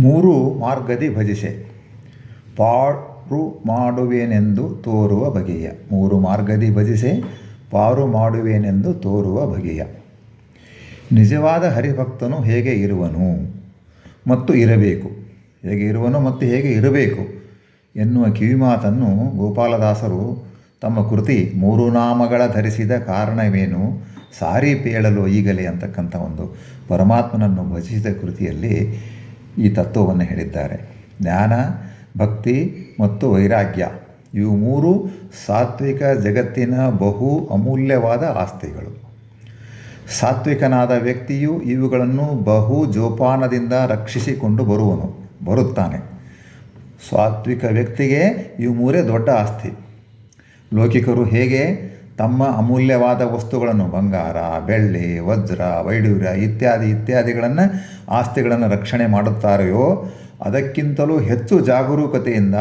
ಮೂರು ಮಾರ್ಗದಿ ಭಜಿಸೆ ಪಾರು ಮಾಡುವೆನೆಂದು ತೋರುವ ಬಗೆಯ. ಮೂರು ಮಾರ್ಗದಿ ಭಜಿಸೆ ಪಾರು ಮಾಡುವೆನೆಂದು ತೋರುವ ಬಗೆಯ. ನಿಜವಾದ ಹರಿಭಕ್ತನು ಹೇಗೆ ಇರುವನು ಮತ್ತು ಇರಬೇಕು, ಹೇಗೆ ಇರುವನು ಮತ್ತು ಹೇಗೆ ಇರಬೇಕು ಎನ್ನುವ ಕಿವಿಮಾತನ್ನು ಗೋಪಾಲದಾಸರು ತಮ್ಮ ಕೃತಿ ಮೂರು ನಾಮಗಳ ಧರಿಸಿದ ಕಾರಣವೇನು ಸಾರಿ ಪೇಳಲು ಈಗಲೇ ಅಂತಕ್ಕಂಥ ಒಂದು ಪರಮಾತ್ಮನನ್ನು ಭಜಿಸಿದ ಕೃತಿಯಲ್ಲಿ ಈ ತತ್ವವನ್ನು ಹೇಳಿದ್ದಾರೆ. ಜ್ಞಾನ, ಭಕ್ತಿ ಮತ್ತು ವೈರಾಗ್ಯ ಇವು ಮೂರು ಸಾತ್ವಿಕ ಜಗತ್ತಿನ ಬಹು ಅಮೂಲ್ಯವಾದ ಆಸ್ತಿಗಳು. ಸಾತ್ವಿಕನಾದ ವ್ಯಕ್ತಿಯು ಇವುಗಳನ್ನು ಬಹು ಜೋಪಾನದಿಂದ ರಕ್ಷಿಸಿಕೊಂಡು ಬರುತ್ತಾನೆ. ಸಾತ್ವಿಕ ವ್ಯಕ್ತಿಗೆ ಇವು ಮೂರೇ ದೊಡ್ಡ ಆಸ್ತಿ. ಲೌಕಿಕರು ಹೇಗೆ ತಮ್ಮ ಅಮೂಲ್ಯವಾದ ವಸ್ತುಗಳನ್ನು ಬಂಗಾರ, ಬೆಳ್ಳಿ, ವಜ್ರ, ವೈಡೂರ್ಯ ಇತ್ಯಾದಿಗಳನ್ನು ಆಸ್ತಿಗಳನ್ನು ರಕ್ಷಣೆ ಮಾಡುತ್ತಾರೆಯೋ ಅದಕ್ಕಿಂತಲೂ ಹೆಚ್ಚು ಜಾಗರೂಕತೆಯಿಂದ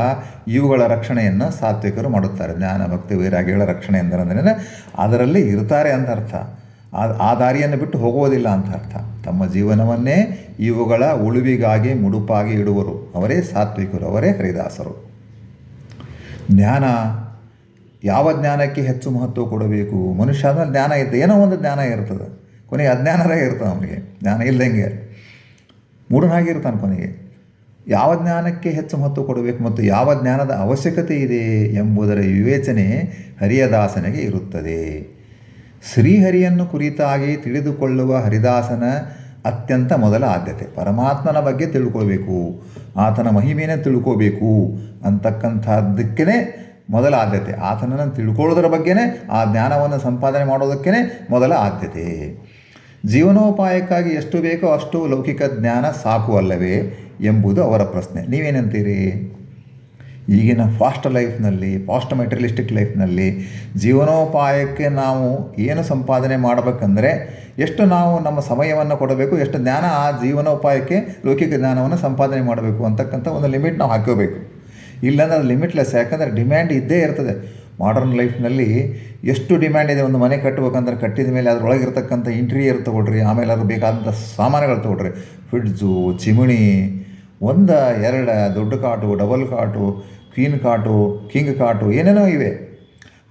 ಇವುಗಳ ರಕ್ಷಣೆಯನ್ನು ಸಾತ್ವಿಕರು ಮಾಡುತ್ತಾರೆ. ಜ್ಞಾನ, ಭಕ್ತಿ, ವೈರಾಗ್ಯಗಳ ರಕ್ಷಣೆ ಎಂದರೆ ಅದರಲ್ಲಿ ಇರ್ತಾರೆ ಅಂತ ಅರ್ಥ. ಆ ದಾರಿಯನ್ನು ಬಿಟ್ಟು ಹೋಗುವುದಿಲ್ಲ ಅಂತ ಅರ್ಥ. ತಮ್ಮ ಜೀವನವನ್ನೇ ಇವುಗಳ ಉಳಿವಿಗಾಗಿ ಮುಡುಪಾಗಿ ಇಡುವರು. ಅವರೇ ಸಾತ್ವಿಕರು, ಅವರೇ ಹರಿದಾಸರು. ಜ್ಞಾನ, ಯಾವ ಜ್ಞಾನಕ್ಕೆ ಹೆಚ್ಚು ಮಹತ್ವ ಕೊಡಬೇಕು? ಮನುಷ್ಯ ಆದಮೇಲೆ ಜ್ಞಾನ ಇರ್ತದೆ, ಏನೋ ಒಂದು ಜ್ಞಾನ ಇರ್ತದೆ, ಕೊನೆಗೆ ಅಜ್ಞಾನರೇ ಇರ್ತದೆ. ಅವನಿಗೆ ಜ್ಞಾನ ಇಲ್ಲದಂಗೆ ಮೂಢನಾಗಿರ್ತಾನೆ. ಕೊನೆಗೆ ಯಾವ ಜ್ಞಾನಕ್ಕೆ ಹೆಚ್ಚು ಮಹತ್ವ ಕೊಡಬೇಕು ಮತ್ತು ಯಾವ ಜ್ಞಾನದ ಅವಶ್ಯಕತೆ ಇದೆ ಎಂಬುದರ ವಿವೇಚನೆ ಹರಿಯದಾಸನಿಗೆ ಇರುತ್ತದೆ. ಶ್ರೀಹರಿಯನ್ನು ಕುರಿತಾಗಿ ತಿಳಿದುಕೊಳ್ಳುವ ಹರಿದಾಸನ ಅತ್ಯಂತ ಮೊದಲ ಆದ್ಯತೆ ಪರಮಾತ್ಮನ ಬಗ್ಗೆ ತಿಳ್ಕೊಳ್ಬೇಕು, ಆತನ ಮಹಿಮೆಯನ್ನು ತಿಳ್ಕೋಬೇಕು ಅಂತಕ್ಕಂಥದ್ದಕ್ಕೇ ಮೊದಲ ಆದ್ಯತೆ. ಆತನನ್ನು ತಿಳ್ಕೊಳ್ಳೋದ್ರ ಬಗ್ಗೆನೇ, ಆ ಜ್ಞಾನವನ್ನು ಸಂಪಾದನೆ ಮಾಡೋದಕ್ಕೇ ಮೊದಲ ಆದ್ಯತೆ. ಜೀವನೋಪಾಯಕ್ಕಾಗಿ ಎಷ್ಟು ಬೇಕೋ ಅಷ್ಟು ಲೌಕಿಕ ಜ್ಞಾನ ಸಾಕು ಅಲ್ಲವೇ ಎಂಬುದು ಅವರ ಪ್ರಶ್ನೆ. ನೀವೇನಂತೀರಿ? ಈಗಿನ ಫಾಸ್ಟ್ ಮೆಟೀರಿಯಲಿಸ್ಟಿಕ್ ಲೈಫ್ನಲ್ಲಿ ಜೀವನೋಪಾಯಕ್ಕೆ ನಾವು ಏನು ಸಂಪಾದನೆ ಮಾಡಬೇಕಂದ್ರೆ ಎಷ್ಟು ನಾವು ನಮ್ಮ ಸಮಯವನ್ನು ಕೊಡಬೇಕು, ಎಷ್ಟು ಜ್ಞಾನ ಆ ಜೀವನೋಪಾಯಕ್ಕೆ ಲೌಕಿಕ ಜ್ಞಾನವನ್ನು ಸಂಪಾದನೆ ಮಾಡಬೇಕು ಅಂತಕ್ಕಂಥ ಒಂದು ಲಿಮಿಟ್ ನಾವು ಹಾಕೋಬೇಕು. ಇಲ್ಲಾಂದ್ರೆ ಅದು ಲಿಮಿಟ್ಲೆಸ್. ಯಾಕಂದರೆ ಡಿಮ್ಯಾಂಡ್ ಇದ್ದೇ ಇರ್ತದೆ. ಮಾಡರ್ನ್ ಲೈಫ್ನಲ್ಲಿ ಎಷ್ಟು ಡಿಮ್ಯಾಂಡ್ ಇದೆ. ಒಂದು ಮನೆ ಕಟ್ಟಬೇಕಂದ್ರೆ ಕಟ್ಟಿದ ಮೇಲೆ ಅದರೊಳಗಿರ್ತಕ್ಕಂಥ ಇಂಟೀರಿಯರ್ ತೊಗೊಳ್ರಿ, ಆಮೇಲೆ ಅದು ಬೇಕಾದಂಥ ಸಾಮಾನುಗಳು ತೊಗೊಳ್ರಿ. ಫ್ರಿಡ್ಜು, ಚಿಮಣಿ, 1, 2 ದೊಡ್ಡ ಕಾಟು, ಡಬಲ್ ಕಾಟು, ಕ್ವೀನ್ ಕಾಟು, ಕಿಂಗ್ ಕಾಟು, ಏನೇನೋ ಇವೆ.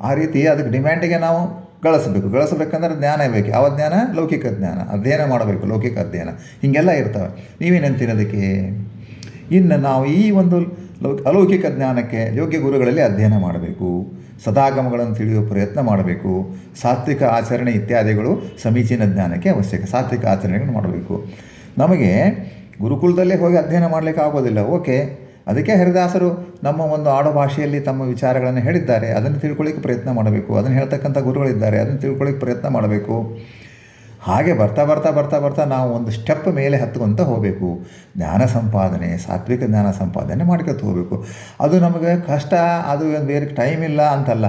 ಆ ರೀತಿ ಅದಕ್ಕೆ ಡಿಮ್ಯಾಂಡಿಗೆ ನಾವು ಗಳಿಸ್ಬೇಕಂದ್ರೆ ಜ್ಞಾನ ಬೇಕು. ಯಾವ ಜ್ಞಾನ? ಲೌಕಿಕ ಜ್ಞಾನ. ಅಧ್ಯಯನ ಮಾಡಬೇಕು, ಲೌಕಿಕ ಅಧ್ಯಯನ. ಹೀಗೆಲ್ಲ ಇರ್ತವೆ. ನೀವೇನಂತೀನದಕ್ಕೆ? ಇನ್ನು ನಾವು ಈ ಒಂದು ಅಲೌಕಿಕ ಜ್ಞಾನಕ್ಕೆ ಯೋಗ್ಯ ಗುರುಗಳಲ್ಲಿ ಅಧ್ಯಯನ ಮಾಡಬೇಕು, ಸದಾಗಮಗಳನ್ನು ತಿಳಿಯುವ ಪ್ರಯತ್ನ ಮಾಡಬೇಕು. ಸಾತ್ವಿಕ ಆಚರಣೆ ಇತ್ಯಾದಿಗಳು ಸಮೀಚೀನ ಜ್ಞಾನಕ್ಕೆ ಅವಶ್ಯಕ. ಸಾತ್ವಿಕ ಆಚರಣೆಗಳನ್ನು ಮಾಡಬೇಕು. ನಮಗೆ ಗುರುಕುಲದಲ್ಲೇ ಹೋಗಿ ಅಧ್ಯಯನ ಮಾಡಲಿಕ್ಕೆ ಆಗೋದಿಲ್ಲ. ಓಕೆ, ಅದಕ್ಕೆ ಹರಿದಾಸರು ನಮ್ಮ ಒಂದು ಆಡು ಭಾಷೆಯಲ್ಲಿ ತಮ್ಮ ವಿಚಾರಗಳನ್ನು ಹೇಳಿದ್ದಾರೆ. ಅದನ್ನು ತಿಳ್ಕೊಳ್ಳಿಕ್ಕೆ ಪ್ರಯತ್ನ ಮಾಡಬೇಕು. ಅದನ್ನು ಹೇಳ್ತಕ್ಕಂಥ ಗುರುಗಳಿದ್ದಾರೆ, ಅದನ್ನು ತಿಳ್ಕೊಳ್ಳಿಕ್ಕೆ ಪ್ರಯತ್ನ ಮಾಡಬೇಕು. ಹಾಗೆ ಬರ್ತಾ ನಾವು ಒಂದು ಸ್ಟೆಪ್ ಮೇಲೆ ಹತ್ಕೊಂತ ಹೋಗಬೇಕು. ಜ್ಞಾನ ಸಂಪಾದನೆ, ಸಾತ್ವಿಕ ಜ್ಞಾನ ಸಂಪಾದನೆ ಮಾಡ್ಕೊತ ಹೋಗಬೇಕು. ಅದು ನಮಗೆ ಕಷ್ಟ, ಅದು ಬೇರೆ ಟೈಮ್ ಇಲ್ಲ ಅಂತಲ್ಲ.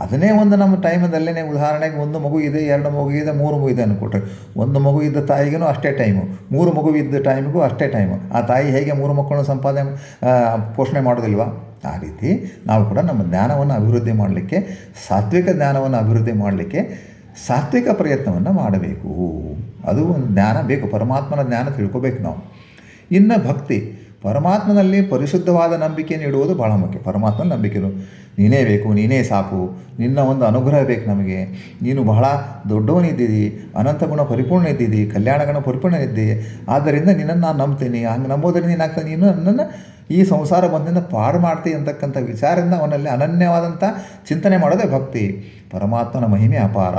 ಅದನ್ನೇ ಒಂದು ನಮ್ಮ ಟೈಮದಲ್ಲೇ, ಉದಾಹರಣೆಗೆ 1 ಮಗು ಇದೆ, 2 ಮಗು ಇದೆ, 3 ಮಗು ಇದೆ ಅಂದ್ಕೊಟ್ರೆ, 1 ಮಗು ಇದ್ದ ತಾಯಿಗೂ ಅಷ್ಟೇ ಟೈಮು, 3 ಮಗು ಇದ್ದ ಟೈಮಿಗೂ ಅಷ್ಟೇ ಟೈಮು. ಆ ತಾಯಿ ಹೇಗೆ 3 ಮಕ್ಕಳನ್ನು ಸಂಪಾದನೆ ಪೋಷಣೆ ಮಾಡೋದಿಲ್ವಾ? ಆ ರೀತಿ ನಾವು ಕೂಡ ನಮ್ಮ ಜ್ಞಾನವನ್ನು ಅಭಿವೃದ್ಧಿ ಮಾಡಲಿಕ್ಕೆ, ಸಾತ್ವಿಕ ಜ್ಞಾನವನ್ನು ಅಭಿವೃದ್ಧಿ ಮಾಡಲಿಕ್ಕೆ ಸಾತ್ವಿಕ ಪ್ರಯತ್ನವನ್ನು ಮಾಡಬೇಕು. ಅದು ಒಂದು ಜ್ಞಾನ ಬೇಕು. ಪರಮಾತ್ಮನ ಜ್ಞಾನ ತಿಳ್ಕೊಬೇಕು ನಾವು. ಇನ್ನು ಭಕ್ತಿ, ಪರಮಾತ್ಮನಲ್ಲಿ ಪರಿಶುದ್ಧವಾದ ನಂಬಿಕೆಯನ್ನು ಇಡುವುದು ಭಾಳ ಮುಖ್ಯ. ಪರಮಾತ್ಮನ ನಂಬಿಕೆನು ನೀನೇ ಬೇಕು, ನೀನೇ ಸಾಕು, ನಿನ್ನ ಒಂದು ಅನುಗ್ರಹ ಬೇಕು ನಮಗೆ. ನೀನು ಬಹಳ ದೊಡ್ಡವನಿದ್ದೀರಿ, ಅನಂತ ಗುಣ ಪರಿಪೂರ್ಣ ಇದ್ದೀರಿ, ಕಲ್ಯಾಣ ಗುಣ ಪರಿಪೂರ್ಣ ಇದ್ದೀರಿ, ಆದ್ದರಿಂದ ನಿನ್ನನ್ನು ನಾನು ನಂಬ್ತೀನಿ. ಹಂಗೆ ನಂಬೋದ್ರಿಂದ ನೀನಾಗ್ತಾನೆ, ನೀನು ನನ್ನನ್ನು ಈ ಸಂಸಾರ ಬಂದಿಂದ ಪಾರು ಮಾಡ್ತೀವಿ ಅಂತಕ್ಕಂಥ ವಿಚಾರದಿಂದ ಅವನಲ್ಲಿ ಅನನ್ಯವಾದಂಥ ಚಿಂತನೆ ಮಾಡೋದೇ ಭಕ್ತಿ. ಪರಮಾತ್ಮನ ಮಹಿಮೆ ಅಪಾರ,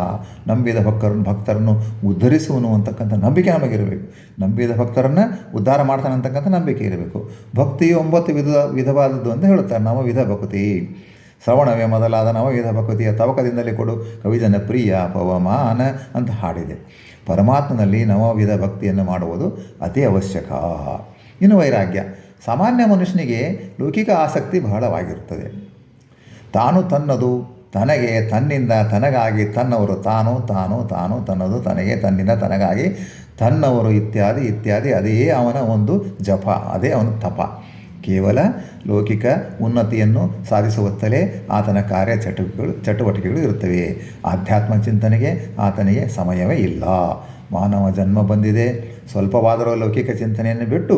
ನಂಬಿದ ಭಕ್ತರನ್ನು ಉದ್ಧರಿಸುವನು ಅಂತಕ್ಕಂಥ ನಂಬಿಕೆ ನಮಗಿರಬೇಕು. ನಂಬಿದ ಭಕ್ತರನ್ನು ಉದ್ಧಾರ ಮಾಡ್ತಾನೆ ಅಂತಕ್ಕಂಥ ನಂಬಿಕೆ ಇರಬೇಕು. ಭಕ್ತಿಯು 9 ವಿಧವಾದದ್ದು ಅಂತ ಹೇಳುತ್ತಾರೆ. ನವವಿಧ ಭಕ್ತಿ, ಶ್ರವಣವೇ ಮೊದಲಾದ ನವವಿಧ ಭಕ್ತಿಯ ತವಕದಿಂದಲೇ ಕೊಡು ಕವಿಜನ ಪ್ರಿಯ ಪವಮಾನ ಅಂತ ಹಾಡಿದೆ. ಪರಮಾತ್ಮನಲ್ಲಿ ನವವಿಧ ಭಕ್ತಿಯನ್ನು ಮಾಡುವುದು ಅತಿ ಅವಶ್ಯಕ. ಇನ್ನು ವೈರಾಗ್ಯ, ಸಾಮಾನ್ಯ ಮನುಷ್ಯನಿಗೆ ಲೌಕಿಕ ಆಸಕ್ತಿ ಬಹಳವಾಗಿರುತ್ತದೆ. ತಾನು ತನ್ನದು, ತನಗೆ, ತನ್ನಿಂದ ತನಗಾಗಿ, ತನ್ನವರು, ತಾನು ತನ್ನದು, ತನಗೆ, ತನ್ನಿಂದ ತನಗಾಗಿ, ತನ್ನವರು ಇತ್ಯಾದಿ ಅದೇ ಅವನ ಒಂದು ಜಪ, ಅದೇ ಅವನ ತಪ. ಕೇವಲ ಲೌಕಿಕ ಉನ್ನತಿಯನ್ನು ಸಾಧಿಸುವತ್ತಲೇ ಆತನ ಚಟುವಟಿಕೆಗಳು ಇರುತ್ತವೆ. ಆಧ್ಯಾತ್ಮ ಚಿಂತನೆಗೆ ಆತನಿಗೆ ಸಮಯವೇ ಇಲ್ಲ. ಮಾನವ ಜನ್ಮ ಬಂದಿದೆ, ಸ್ವಲ್ಪವಾದರೂ ಲೌಕಿಕ ಚಿಂತನೆಯನ್ನು ಬಿಟ್ಟು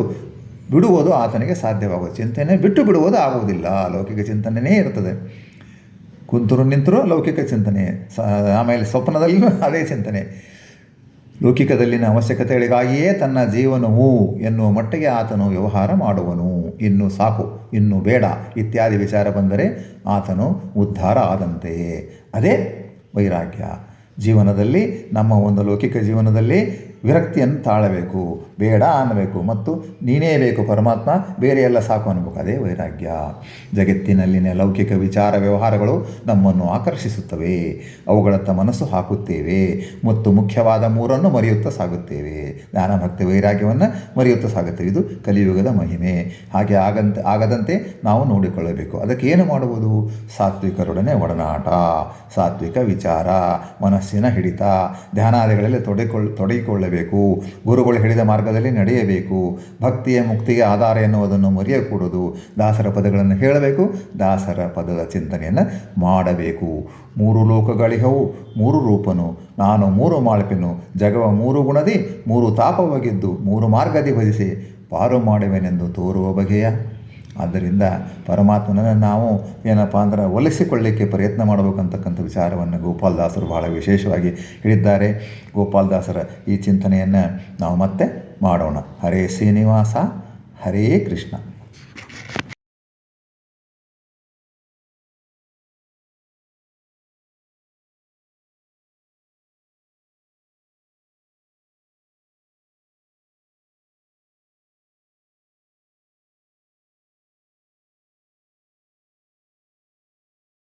ಬಿಡುವುದು ಆತನಿಗೆ ಸಾಧ್ಯವಾಗುವುದು. ಚಿಂತನೆ ಬಿಟ್ಟು ಬಿಡುವುದು ಆಗುವುದಿಲ್ಲ, ಲೌಕಿಕ ಚಿಂತನೆಯೇ ಇರ್ತದೆ. ಕುಂತರು ನಿಂತರೂ ಲೌಕಿಕ ಚಿಂತನೆ, ಆಮೇಲೆ ಸ್ವಪ್ನದಲ್ಲೂ ಅದೇ ಚಿಂತನೆ. ಲೌಕಿಕದಲ್ಲಿನ ಅವಶ್ಯಕತೆಗಳಿಗಾಗಿಯೇ ತನ್ನ ಜೀವನವು ಎನ್ನುವ ಮಟ್ಟಿಗೆ ಆತನು ವ್ಯವಹಾರ ಮಾಡುವನು. ಇನ್ನು ಸಾಕು, ಇನ್ನು ಬೇಡ ಇತ್ಯಾದಿ ವಿಚಾರ ಬಂದರೆ ಆತನು ಉದ್ಧಾರ ಆದಂತೆಯೇ. ಅದೇ ವೈರಾಗ್ಯ. ಜೀವನದಲ್ಲಿ, ನಮ್ಮ ಒಂದು ಲೌಕಿಕ ಜೀವನದಲ್ಲಿ ವಿರಕ್ತಿಯನ್ನು ತಾಳಬೇಕು, ಬೇಡ ಅನ್ನಬೇಕು, ಮತ್ತು ನೀನೇ ಬೇಕು ಪರಮಾತ್ಮ, ಬೇರೆ ಎಲ್ಲ ಸಾಕು ಅನ್ನಬೇಕು. ಅದೇ ವೈರಾಗ್ಯ. ಜಗತ್ತಿನಲ್ಲಿನ ಲೌಕಿಕ ವಿಚಾರ ವ್ಯವಹಾರಗಳು ನಮ್ಮನ್ನು ಆಕರ್ಷಿಸುತ್ತವೆ, ಅವುಗಳತ್ತ ಮನಸ್ಸು ಹಾಕುತ್ತೇವೆ ಮತ್ತು ಮುಖ್ಯವಾದ ಮೂರನ್ನು ಮರೆಯುತ್ತಾ ಸಾಗುತ್ತೇವೆ. ಜ್ಞಾನ ಭಕ್ತಿ ವೈರಾಗ್ಯವನ್ನು ಮರೆಯುತ್ತಾ ಸಾಗುತ್ತೇವೆ. ಇದು ಕಲಿಯುಗದ ಮಹಿಮೆ. ಹಾಗೆ ಆಗದಂತೆ ನಾವು ನೋಡಿಕೊಳ್ಳಬೇಕು. ಅದಕ್ಕೆ ಏನು ಮಾಡುವುದು? ಸಾತ್ವಿಕರೊಡನೆ ಒಡನಾಟ, ಸಾತ್ವಿಕ ವಿಚಾರ, ಮನಸ್ಸಿನ ಹಿಡಿತ, ಧ್ಯಾನಾದಿಗಳಲ್ಲಿ ತೊಡಗಿಕೊಳ್ಳಬೇಕು. ಗುರುಗಳು ಹೇಳಿದ ಮಾರ್ಗದಲ್ಲಿ ನಡೆಯಬೇಕು. ಭಕ್ತಿಯ ಮುಕ್ತಿಗೆ ಆಧಾರ ಎನ್ನುವುದನ್ನು ಮರೆಯಕೂಡದು. ದಾಸರ ಪದಗಳನ್ನು ಹೇಳಬೇಕು, ದಾಸರ ಪದದ ಚಿಂತನೆಯನ್ನು ಮಾಡಬೇಕು. ಮೂರು ಲೋಕಗಳಿಹವು ಮೂರು ರೂಪನು, ನಾನು ಮೂರು ಮಾಳ್ಪೆನು, ಜಗವ ಮೂರು ಗುಣದಿ ಮೂರು ತಾಪವಾಗಿದ್ದು ಮೂರು ಮಾರ್ಗದಿ ಭಜಿಸಿ ಪಾರು ಮಾಡುವೆನೆಂದು ತೋರುವ ಬಗೆಯ. ಆದ್ದರಿಂದ ಪರಮಾತ್ಮನನ್ನು ನಾವು ಏನಪ್ಪ ಅಂದ್ರೆ ಒಲಿಸಿಕೊಳ್ಳಲಿಕ್ಕೆ ಪ್ರಯತ್ನ ಮಾಡಬೇಕಂತಕ್ಕಂಥ ವಿಚಾರವನ್ನು ಗೋಪಾಲದಾಸರು ಬಹಳ ವಿಶೇಷವಾಗಿ ಹೇಳಿದ್ದಾರೆ. ಗೋಪಾಲದಾಸರ ಈ ಚಿಂತನೆಯನ್ನು ನಾವು ಮತ್ತೆ ಮಾಡೋಣ. ಹರೇ ಶ್ರೀನಿವಾಸ, ಹರೇ ಕೃಷ್ಣ.